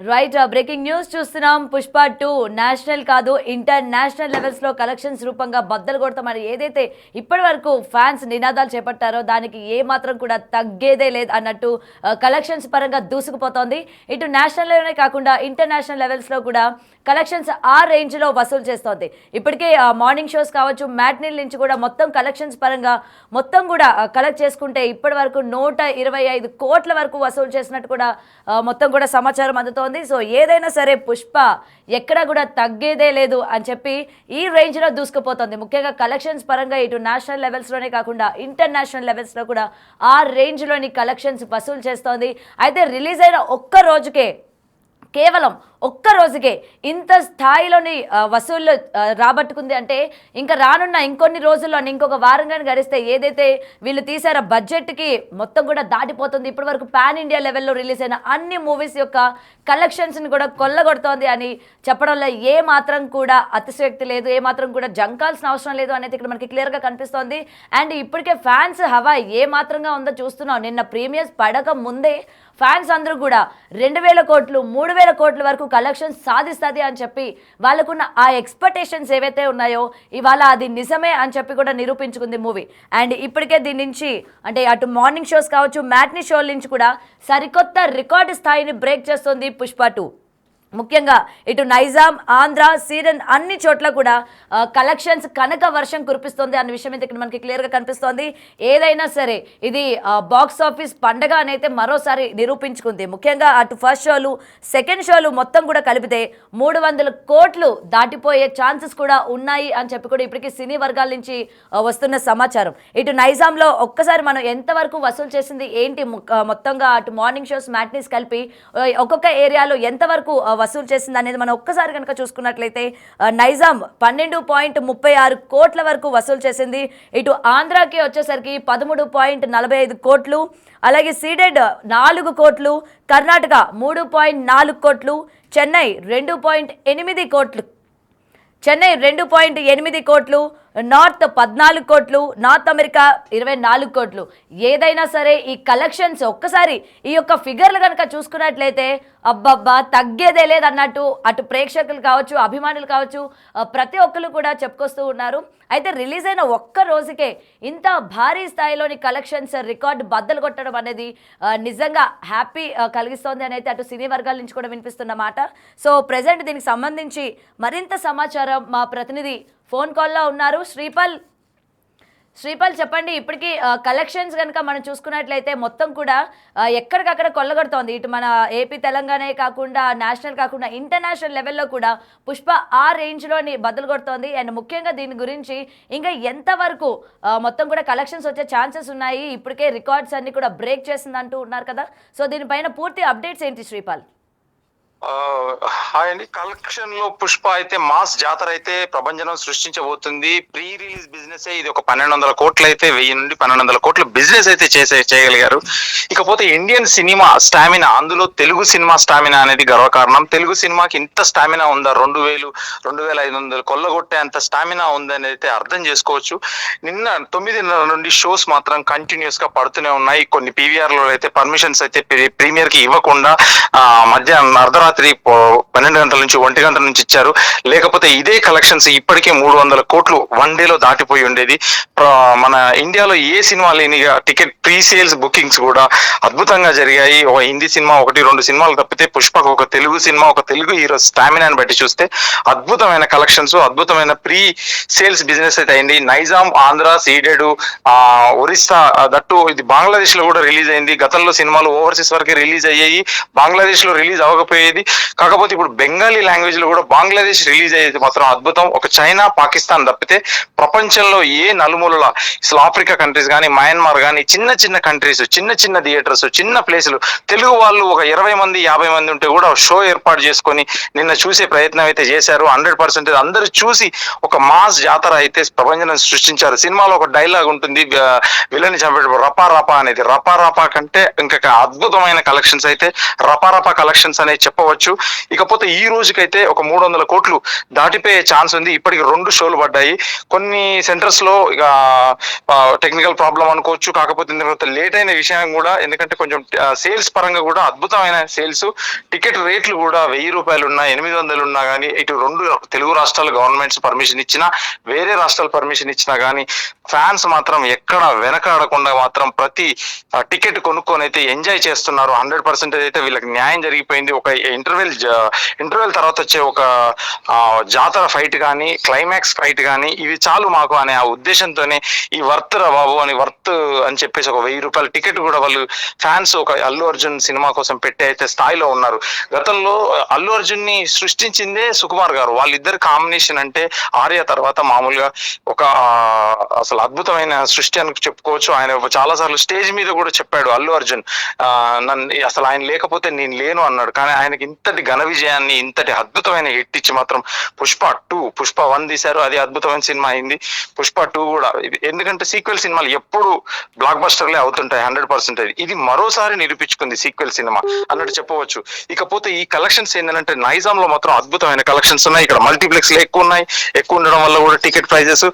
Right breaking news చూస్తున్నాం. Pushpa 2 national కాదు international levels లో కలెక్షన్స్ రూపంగా బద్దలు కొడతామని ఏదైతే ఇప్పటి వరకు ఫ్యాన్స్ నినాదాలు చేపట్టారో దానికి ఏ మాత్రం కూడా తగ్గేదే లేదు అన్నట్టు కలెక్షన్స్ పరంగా దూసుకుపోతోంది. ఇటు నేషనల్ లెవెల్ కాకుండా ఇంటర్నేషనల్ లెవెల్స్ లో కూడా కలెక్షన్స్ ఆ రేంజ్ లో వసూలు చేస్తోంది. ఇప్పటికే మార్నింగ్ షోస్ కావచ్చు, మ్యాట్నీల నుంచి కూడా మొత్తం కలెక్షన్స్ పరంగా మొత్తం కూడా కలెక్ట్ చేసుకుంటే ఇప్పటి వరకు 125 కోట్ల వరకు వసూలు చేసినట్టు కూడా మొత్తం కూడా సమాచారం అందుతోంది. సో ఏదైనా సరే పుష్ప ఎక్కడ కూడా తగ్గేదే లేదు అని చెప్పి ఈ రేంజ్ లో దూసుకుపోతుంది. ముఖ్యంగా కలెక్షన్స్ పరంగా ఇటు నేషనల్ లెవెల్స్ లోనే కాకుండా ఇంటర్నేషనల్ లెవెల్స్ లో కూడా ఆ రేంజ్ లోని కలెక్షన్స్ వసూలు చేస్తోంది. అయితే రిలీజ్ అయిన ఒక్క రోజుకే, కేవలం ఒక్క రోజుకే ఇంత స్థాయిలోని వసూళ్ళు రాబట్టుకుంది అంటే ఇంకా రానున్న ఇంకొన్ని రోజుల్లో ఇంకొక వారంగా గడిస్తే ఏదైతే వీళ్ళు తీసారో బడ్జెట్కి మొత్తం కూడా దాటిపోతుంది. ఇప్పటి వరకు పాన్ ఇండియా లెవెల్లో రిలీజ్ అయిన అన్ని మూవీస్ యొక్క కలెక్షన్స్ని కూడా కొల్లగొడుతోంది అని చెప్పడంలో ఏ మాత్రం కూడా అతిశయోక్తి లేదు, ఏ మాత్రం కూడా జంకాల్సిన అవసరం లేదు అనేది ఇక్కడ మనకి క్లియర్గా కనిపిస్తోంది. అండ్ ఇప్పటికే ఫ్యాన్స్ హవా ఏ మాత్రంగా ఉందో చూస్తున్నాం. నిన్న ప్రీమియర్స్ పడక ముందే ఫ్యాన్స్ అందరూ కూడా 2000 కోట్లు 3000 కోట్ల వరకు కలెక్షన్స్ సాధిస్తుంది అని చెప్పి వాళ్ళకున్న ఆ ఎక్స్పెక్టేషన్స్ ఏవైతే ఉన్నాయో ఇవాళ అది నిజమే అని చెప్పి కూడా నిరూపించుకుంది మూవీ. అండ్ ఇప్పటికే దీని నుంచి అంటే అటు మార్నింగ్ షోస్ కావచ్చు, మ్యాట్నీ షోల నుంచి కూడా సరికొత్త రికార్డు స్థాయిని బ్రేక్ చేస్తుంది పుష్ప 2. ముఖ్యంగా ఇటు నైజాం, ఆంధ్ర, సీడన్ అన్ని చోట్ల కూడా కలెక్షన్స్ కనక వర్షం కురిపిస్తుంది అన్న విషయం అయితే ఇక్కడ మనకి క్లియర్గా కనిపిస్తోంది. ఏదైనా సరే ఇది బాక్స్ ఆఫీస్ పండగ అనైతే మరోసారి నిరూపించుకుంది. ముఖ్యంగా అటు ఫస్ట్ షోలు, సెకండ్ షోలు మొత్తం కూడా కలిపితే 300 కోట్లు దాటిపోయే ఛాన్సెస్ కూడా ఉన్నాయి అని చెప్పి కూడా ఇప్పటికీ సినీ వర్గాల నుంచి వస్తున్న సమాచారం. ఇటు నైజాంలో ఒక్కసారి మనం ఎంతవరకు వసూలు చేసింది ఏంటి, మొత్తంగా అటు మార్నింగ్ షోస్, మ్యాట్నీస్ కలిపి ఒక్కొక్క ఏరియాలో ఎంతవరకు వసూలు చేసింది అనేది మనం ఒక్కసారి కనుక చూసుకున్నట్లయితే నైజాం 12.36 కోట్ల వరకు వసూలు చేసింది. ఇటు ఆంధ్రాకి వచ్చేసరికి 13.45 కోట్లు, అలాగే సీడెడ్ 4 కోట్లు, కర్ణాటక 3.4 కోట్లు, చెన్నై 2.8 కోట్లు, 2.8 కోట్లు, నార్త్ 14 కోట్లు, నార్త్ అమెరికా 24 కోట్లు. ఏదైనా సరే ఈ కలెక్షన్స్ ఒక్కసారి ఈ యొక్క ఫిగర్లు కనుక చూసుకున్నట్లయితే అబ్బబ్బా తగ్గేదే లేదన్నట్టు అటు ప్రేక్షకులు కావచ్చు, అభిమానులు కావచ్చు, ప్రతి ఒక్కరు కూడా చెప్పుకొస్తూ ఉన్నారు. అయితే రిలీజ్ అయిన ఒక్క రోజుకే ఇంత భారీ స్థాయిలోని కలెక్షన్స్ రికార్డు బద్దలు కొట్టడం అనేది నిజంగా హ్యాపీ కలిగిస్తోంది అని అయితే అటు సినీ వర్గాల నుంచి కూడా వినిపిస్తున్న మాట. సో ప్రెజెంట్ దీనికి సంబంధించి మరింత సమాచారం మా ప్రతినిధి ఫోన్ కాల్లో ఉన్నారు. శ్రీపాల్ చెప్పండి. ఇప్పటికీ కలెక్షన్స్ కనుక మనం చూసుకున్నట్లయితే మొత్తం కూడా ఎక్కడికక్కడ కొల్లగొడుతోంది. ఇటు మన ఏపీ, తెలంగాణ కాకుండా, నేషనల్ కాకుండా ఇంటర్నేషనల్ లెవెల్లో కూడా పుష్ప ఆ రేంజ్లోని బదులు కొడుతోంది. అండ్ ముఖ్యంగా దీని గురించి ఇంకా ఎంతవరకు మొత్తం కూడా కలెక్షన్స్ వచ్చే ఛాన్సెస్ ఉన్నాయి, ఇప్పటికే రికార్డ్స్ అన్ని కూడా బ్రేక్ చేసింది అంటూ ఉన్నారు కదా. సో దీనిపైన పూర్తి అప్డేట్స్ ఏంటి శ్రీపాల్? హాయ్ అండి. కలెక్షన్ లో పుష్ప అయితే మాస్ జాతర అయితే ప్రభంజనం సృష్టించబోతుంది. ప్రీ రిలీజ్ బిజినెస్ ఇది ఒక 1200 కోట్లు అయితే 1000 నుండి 1200 కోట్ల బిజినెస్ అయితే చేయగలిగారు. ఇకపోతే ఇండియన్ సినిమా స్టామినా, అందులో తెలుగు సినిమా స్టామినా అనేది గర్వకారణం. తెలుగు సినిమాకి ఇంత స్టామినా ఉందా, 2500 కొల్లగొట్టే అంత స్టామినా ఉందని అయితే అర్థం చేసుకోవచ్చు. నిన్న 9:30 నుండి షోస్ మాత్రం కంటిన్యూస్ గా పడుతూనే ఉన్నాయి. కొన్ని పీవీఆర్ లో అయితే పర్మిషన్స్ అయితే ప్రీమియర్ కి ఇవ్వకుండా మధ్యాహ్నం అర్ధరాత్రి 12 గంటల నుంచి 1 గంటల నుంచి ఇచ్చారు. లేకపోతే ఇదే కలెక్షన్స్ ఇప్పటికే 300 కోట్లు వన్ డేలో దాటిపోయి ఉండేది. మన ఇండియాలో ఏ సినిమా లేనిగా టికెట్ ప్రీ సేల్స్ బుకింగ్స్ కూడా అద్భుతంగా జరిగాయి. ఒక హిందీ సినిమా 1-2 సినిమాలు తప్పితే పుష్పకు ఒక తెలుగు సినిమా, ఒక తెలుగు హీరో స్టామినాని బట్టి చూస్తే అద్భుతమైన కలెక్షన్స్, అద్భుతమైన ప్రీ సేల్స్ బిజినెస్ అయితే అయింది. నైజాం, ఆంధ్ర, సీడెడ్, ఒరిస్సా, దట్టు ఇది బంగ్లాదేశ్ లో కూడా రిలీజ్ అయింది. గతంలో సినిమాలు ఓవర్సీస్ వరకే రిలీజ్ అయ్యాయి, బంగ్లాదేశ్ లో రిలీజ్ అవ్వకపోయేది. కాకపోతే ఇప్పుడు బెంగాలీ లాంగ్వేజ్ లో కూడా బంగ్లాదేశ్ రిలీజ్ అయ్యేది మాత్రం అద్భుతం. ఒక చైనా, పాకిస్తాన్ తప్పితే ప్రపంచంలో ఏ నలుమూలల అసలు ఆఫ్రికా కంట్రీస్ కానీ, మయన్మార్ కానీ, చిన్న కంట్రీస్, చిన్న థియేటర్స్, చిన్న ప్లేసులు, తెలుగు వాళ్ళు ఒక 20 మంది 50 మంది ఉంటే కూడా షో ఏర్పాటు చేసుకొని నిన్న చూసే ప్రయత్నం అయితే చేశారు. 100% అందరూ చూసి ఒక మాస్ జాతర అయితే ప్రభంజనం సృష్టించారు. సినిమాలో ఒక డైలాగ్ ఉంటుంది, విలన్ చంపేటప్పుడు రపా రపా అనేది. రపా రపా కంటే ఇంకా అద్భుతమైన కలెక్షన్స్ అయితే రపా రపా కలెక్షన్స్ అనేది చెప్పవచ్చు. చెప్పవచ్చు. ఇకపోతే ఈ రోజుకైతే ఒక 300 కోట్లు దాటిపోయే ఛాన్స్ ఉంది. ఇప్పటికి 2 షోలు పడ్డాయి. కొన్ని సెంటర్స్ లో ఇక టెక్నికల్ ప్రాబ్లం అనుకోవచ్చు. కాకపోతే తర్వాత లేట్ అయిన విషయం కూడా, ఎందుకంటే కొంచెం సేల్స్ పరంగా కూడా అద్భుతమైన సేల్స్. టికెట్ రేట్లు కూడా 1000 రూపాయలు ఉన్నా 800 ఉన్నా కానీ, ఇటు 2 తెలుగు రాష్ట్రాలు గవర్నమెంట్స్ పర్మిషన్ ఇచ్చినా, వేరే రాష్ట్రాలు పర్మిషన్ ఇచ్చినా కానీ ఫ్యాన్స్ మాత్రం ఎక్కడ వెనకాడకుండా మాత్రం ప్రతి టికెట్ కొనుక్కొని అయితే ఎంజాయ్ చేస్తున్నారు. 100% అయితే వీళ్ళకి న్యాయం జరిగిపోయింది. ఒక ఇంటర్వెల్ తర్వాత వచ్చే ఒక జాతర ఫైట్ కానీ, క్లైమాక్స్ ఫైట్ కానీ, ఇవి చాలు మాకు అనే ఆ ఉద్దేశంతోనే ఈ వర్త్ రా బాబు అని, వర్త్ అని చెప్పేసి ఒక 1000 రూపాయల టికెట్ కూడా వాళ్ళు ఫ్యాన్స్ ఒక అల్లు అర్జున్ సినిమా కోసం పెట్టి అయితే స్థాయిలో ఉన్నారు. గతంలో అల్లు అర్జున్ ని సృష్టించిందే సుకుమార్ గారు. వాళ్ళిద్దరు కాంబినేషన్ అంటే ఆర్య తర్వాత మామూలుగా ఒక అసలు అద్భుతమైన సృష్టి అని చెప్పుకోవచ్చు. ఆయన చాలా సార్లు స్టేజ్ మీద కూడా చెప్పాడు అల్లు అర్జున్, నన్ను అసలు ఆయన లేకపోతే నేను లేను అన్నాడు. కానీ ఆయనకి ఇంతటి ఘన విజయాన్ని, ఇంతటి అద్భుతమైన హిట్ ఇచ్చి మాత్రం పుష్ప 1 తీశారు. అది అద్భుతమైన సినిమా అయింది. పుష్ప 2 కూడా, ఎందుకంటే సీక్వెల్ సినిమాలు ఎప్పుడు బ్లాక్ బస్టర్లే అవుతుంటాయి 100%. ఇది మరోసారి నిరూపించుకుంది సీక్వెల్ సినిమా అన్నట్టు చెప్పవచ్చు. ఇకపోతే ఈ కలెక్షన్స్ ఏంటంటే నైజాం లో మాత్రం అద్భుతమైన కలెక్షన్స్ ఉన్నాయి. ఇక్కడ మల్టీప్లెక్స్ లో ఎక్కువ ఉన్నాయి. ఎక్కువ ఉండడం వల్ల కూడా టికెట్ ప్రైజెస్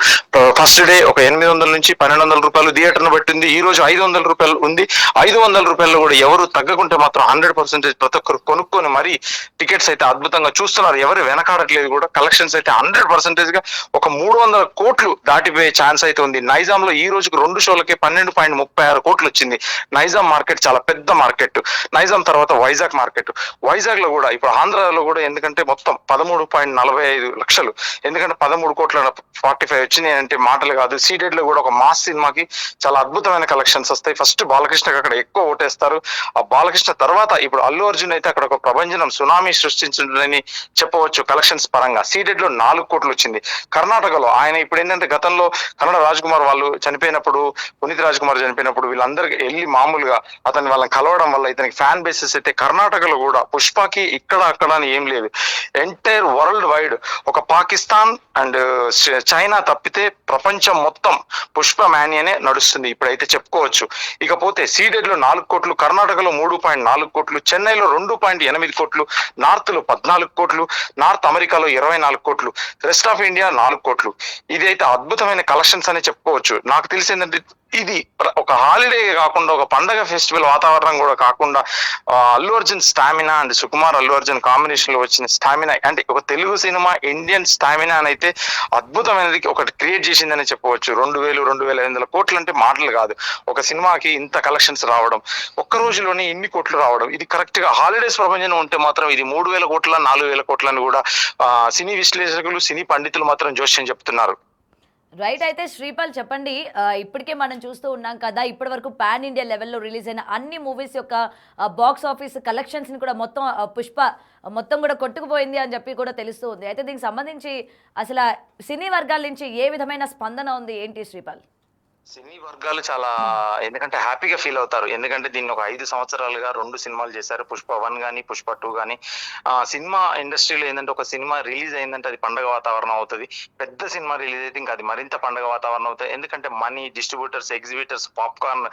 ఫస్ట్ డే ఒక 800 నుంచి 1200 రూపాయలు థియేటర్ ను బట్టింది. ఈ రోజు 500 రూపాయలు ఉంది. 500 రూపాయలు కూడా ఎవరు తగ్గకుంటే మాత్రం 100% ప్రతి ఒక్కరు కొనుక్కొని మరి టికెట్స్ అయితే అద్భుతంగా చూస్తున్నారు. ఎవరు వెనకాడట్లేదు కూడా. కలెక్షన్స్ అయితే 100% గా ఒక 300 కోట్లు దాటిపోయే ఛాన్స్ అయితే ఉంది. నైజాం లో ఈ రోజుకు 2 షోలకే 12.36 కోట్లు వచ్చింది. నైజాం మార్కెట్ చాలా పెద్ద మార్కెట్. నైజాం తర్వాత వైజాగ్ మార్కెట్. వైజాగ్ లో కూడా ఇప్పుడు ఆంధ్రాలో కూడా, ఎందుకంటే మొత్తం 13.45 లక్షలు, ఎందుకంటే 13 కోట్ల 45 వచ్చినాయి అంటే మాటలు కాదు. సీడెడ్ లో కూడా ఒక మాస్ సినిమాకి చాలా అద్భుతమైన కలెక్షన్స్ వస్తాయి. ఫస్ట్ బాలకృష్ణకి అక్కడ ఎక్కువ ఓటేస్తారు. ఆ బాలకృష్ణ తర్వాత ఇప్పుడు అల్లు అర్జున్ అయితే అక్కడ ఒక ప్రభంజనం సునామీ సృష్టించిందని చెప్పవచ్చు. కలెక్షన్స్ పరంగా సీడెడ్ లో 4 కోట్లు వచ్చింది. కర్ణాటకలో ఆయన ఇప్పుడు ఏంటంటే గతంలో కన్నడ రాజ్ కుమార్ వాళ్ళు చనిపోయినప్పుడు, పునీత్ రాజ్ కుమార్ చనిపోయినప్పుడు వీళ్ళందరికీ వెళ్ళి మామూలుగా అతన్ని వాళ్ళని కలవడం వల్ల ఇతనికి ఫ్యాన్ బేసెస్ అయితే కర్ణాటకలో కూడా పుష్పకి ఇక్కడ అక్కడ అని ఏం లేదు. ఎంటైర్ వరల్డ్ వైడ్ ఒక పాకిస్తాన్ అండ్ చైనా తప్పితే ప్రపంచం మొత్తం పుష్ప మాన్యనే నడుస్తుంది ఇప్పుడైతే చెప్పుకోవచ్చు. ఇకపోతే సీడెడ్ లో 4 కోట్లు, కర్ణాటకలో 3.4 కోట్లు, చెన్నైలో 2.8 కోట్లు, నార్త్ లో 14 కోట్లు, నార్త్ అమెరికాలో 24 కోట్లు, రెస్ట్ ఆఫ్ ఇండియా 4 కోట్లు. ఇది అయితే అద్భుతమైన కలెక్షన్స్ అని చెప్పుకోవచ్చు. నాకు తెలిసి ఏంటంటే ఇది ఒక హాలిడే కాకుండా, ఒక పండగ ఫెస్టివల్ వాతావరణం కూడా కాకుండా, Allu Arjun stamina and Sukumar Allu Arjun combination లో వచ్చిన స్టామినా అంటే ఒక తెలుగు సినిమా ఇండియన్ స్టామినా అని అయితే అద్భుతమైనది ఒకటి క్రియేట్ చేసిందని చెప్పవచ్చు. 2,500 కోట్లు అంటే మాటలు కాదు. ఒక సినిమాకి ఇంత కలెక్షన్స్ రావడం, ఒక్క రోజులోనే ఇన్ని కోట్లు రావడం, ఇది కరెక్ట్ గా హాలిడేస్ ప్రపంచం ఉంటే మాత్రం ఇది 3,000 కోట్ల 4,000 కోట్లని కూడా సినీ విశ్లేషకులు, సినీ పండితులు మాత్రం జోష్యం చెప్తున్నారు. రైట్. అయితే శ్రీపాల్ చెప్పండి, ఇప్పటికే మనం చూస్తూ ఉన్నాం కదా, ఇప్పటి వరకు పాన్ ఇండియా లెవెల్లో రిలీజ్ అయిన అన్ని మూవీస్ యొక్క బాక్స్ ఆఫీస్ కలెక్షన్స్ని కూడా మొత్తం పుష్ప మొత్తం కూడా కొట్టుకుపోయింది అని చెప్పి కూడా తెలుస్తూ ఉంది. అయితే దీనికి సంబంధించి అసలు సినీ వర్గాల నుంచి ఏ విధమైన స్పందన ఉంది ఏంటి శ్రీపాల్? సినీ వర్గాలు చాలా, ఎందుకంటే హ్యాపీగా ఫీల్ అవుతారు. ఎందుకంటే దీన్ని ఒక 5 సంవత్సరాలుగా 2 సినిమాలు చేశారు. పుష్ప 1 కానీ పుష్ప 2 కానీ. సినిమా ఇండస్ట్రీలో ఏంటంటే ఒక సినిమా రిలీజ్ అయిందంటే అది పండగ వాతావరణం అవుతుంది. పెద్ద సినిమా రిలీజ్ అయితే ఇంకా అది మరింత పండగ వాతావరణం అవుతుంది. ఎందుకంటే money, distributors, exhibitors, popcorn,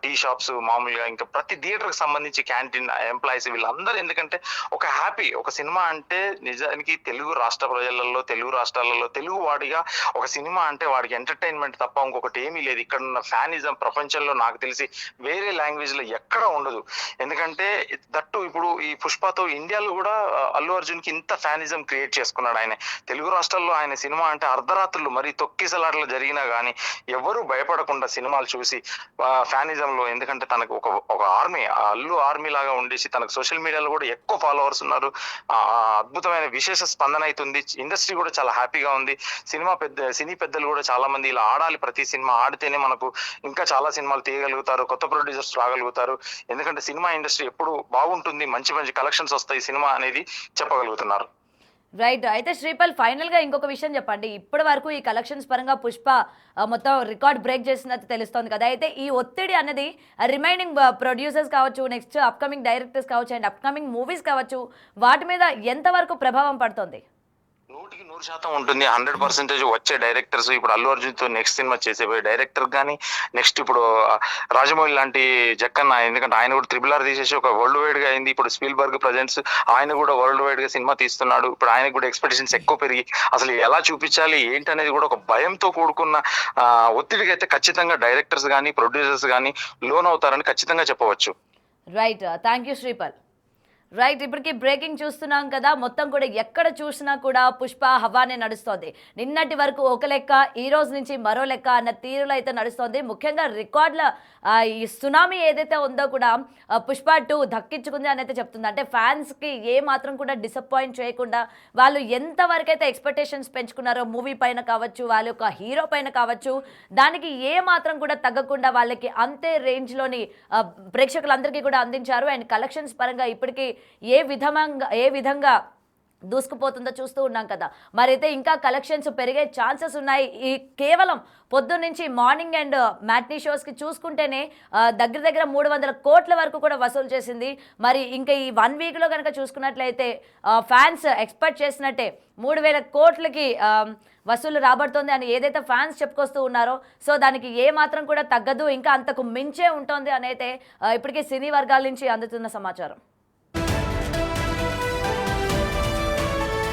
tea shops, మామూలుగా ఇంకా ప్రతి థియేటర్కి సంబంధించి క్యాంటీన్ ఎంప్లాయీస్ వీళ్ళందరూ, ఎందుకంటే ఒక హ్యాపీ, ఒక సినిమా అంటే నిజానికి తెలుగు రాష్ట్ర ప్రజలలో, తెలుగు రాష్ట్రాలలో తెలుగు వాడిగా ఒక సినిమా అంటే వాడికి ఎంటర్టైన్మెంట్ తప్ప ఇంకొకటి ఏమీ లేదు. ఇక్కడ ఉన్న ఫ్యానిజం ప్రపంచంలో నాకు తెలిసి వేరే లాంగ్వేజ్ లో ఎక్కడ ఉండదు. ఎందుకంటే దట్టు ఇప్పుడు ఈ పుష్పతో ఇండియాలో కూడా అల్లు అర్జున్ కి ఇంత ఫ్యానిజం క్రియేట్ చేసుకున్నాడు. ఆయన తెలుగు రాష్ట్రాల్లో ఆయన సినిమా అంటే అర్ధరాత్రులు మరి తొక్కిసలాట్లు జరిగినా కానీ ఎవరు భయపడకుండా సినిమాలు చూసి ఫ్యానిజం లో, ఎందుకంటే తనకు ఒక ఆర్మీ, అల్లు ఆర్మీ లాగా ఉండేసి తనకు సోషల్ మీడియాలో కూడా ఎక్కువ ఫాలోవర్స్ ఉన్నారు. అద్భుతమైన విశేష స్పందన అవుతుంది. ఇండస్ట్రీ కూడా చాలా హ్యాపీగా ఉంది. సినీ పెద్దలు కూడా చాలా మంది ఇలా ఆడాలి, ప్రతి సినిమా ఆడితేనే మనకు ఇంకా చాలా సినిమాలు తీయగలుగుతారు, కొత్త ప్రొడ్యూసర్స్ రాగలుగుతారు. ఎందుకంటే సినిమా ఇండస్ట్రీ ఎప్పుడు బాగుంటుంది, మంచి మంచి కలెక్షన్స్ వస్తాయి సినిమా అనేది చెప్పగలుగుతున్నారు. రైట్. అయితే శ్రీపాల్ ఫైనల్గా ఇంకొక విషయం చెప్పండి. ఇప్పటి వరకు ఈ కలెక్షన్స్ పరంగా పుష్ప మొత్తం రికార్డ్ బ్రేక్ చేసినట్టు తెలుస్తోంది కదా. అయితే ఈ ఒత్తిడి అనేది రిమైనింగ్ ప్రొడ్యూసర్స్ కావచ్చు, నెక్స్ట్ అప్కమింగ్ డైరెక్టర్స్ కావచ్చు, అండ్ అప్కమింగ్ మూవీస్ కావచ్చు, వాటి మీద ఎంతవరకు ప్రభావం పడుతుంది? 100% 100% ఉంటుంది. 100% వచ్చే డైరెక్టర్స్ ఇప్పుడు అల్లు అర్జున్‌తో నెక్స్ట్ సినిమా చేసేబోయే డైరెక్టర్ గాని, నెక్స్ట్ ఇప్పుడు రాజమౌళి లాంటి జక్కన్న, ఎందుకంటే ఆయన కూడా 'త్రిబుల్ ఆర్' తీసేసి ఒక వరల్డ్ వైడ్‌గా అయింది. ఇప్పుడు స్పీల్‌బర్గ్ ప్రెజెంట్స్ ఆయన కూడా వరల్డ్ వైడ్‌గా సినిమా తీస్తున్నాడు. ఇప్పుడు ఆయనకు కూడా ఎక్స్‌పెక్టేషన్స్ ఎక్కువ పెరిగి అసలు ఎలా చూపించాలి ఏంటనేది కూడా ఒక భయంతో కూడుకున్న ఒత్తిడికైతే ఖచ్చితంగా డైరెక్టర్స్ గాని, ప్రొడ్యూసర్స్ గాని లోనవుతారని ఖచ్చితంగా చెప్పవచ్చు. Right. Thank you Sripal. Right, ఇప్పటికి బ్రేకింగ్ చూస్తున్నాం కదా, మొత్తం కూడా ఎక్కడ చూసినా కూడా పుష్ప హవానే నడుస్తోంది. నిన్నటి వరకు ఒక లెక్క, ఈ రోజు నుంచి మరో లెక్క అన్న తీరులో అయితే నడుస్తోంది. ముఖ్యంగా రికార్డుల ఈ సునామీ ఏదైతే ఉందో కూడా పుష్ప 2 దక్కించుకుంది అని అయితే చెప్తుంది. అంటే ఫ్యాన్స్కి ఏ మాత్రం కూడా డిసప్పాయింట్ చేయకుండా వాళ్ళు ఎంతవరకు అయితే ఎక్స్పెక్టేషన్స్ పెంచుకున్నారో మూవీ పైన కావచ్చు, వాళ్ళ యొక్క హీరో పైన కావచ్చు, దానికి ఏ మాత్రం కూడా తగ్గకుండా వాళ్ళకి అంతే రేంజ్లోని ప్రేక్షకులందరికీ కూడా అందించారు. అండ్ కలెక్షన్స్ పరంగా ఇప్పటికీ ఏ విధంగా దూసుకుపోతుందో చూస్తూ ఉన్నాం కదా. మరైతే ఇంకా కలెక్షన్స్ పెరిగే ఛాన్సెస్ ఉన్నాయి. ఈ కేవలం పొద్దున్నుంచి మార్నింగ్ అండ్ మ్యాట్నీ షోస్కి చూసుకుంటేనే దగ్గర దగ్గర 300 కోట్ల వరకు కూడా వసూలు చేసింది. మరి ఇంకా ఈ 1 వీక్లో కనుక చూసుకున్నట్లయితే ఫ్యాన్స్ ఎక్స్పెక్ట్ చేసినట్టే 3000 కోట్లకి వసూలు రాబడుతోంది అని ఏదైతే ఫ్యాన్స్ చెప్పుకొస్తూ ఉన్నారో, సో దానికి ఏ మాత్రం కూడా తగ్గదు, ఇంకా అంతకు మించే ఉంటుంది అని అయితే ఇప్పటికీ సినీ వర్గాల నుంచి అందుతున్న సమాచారం.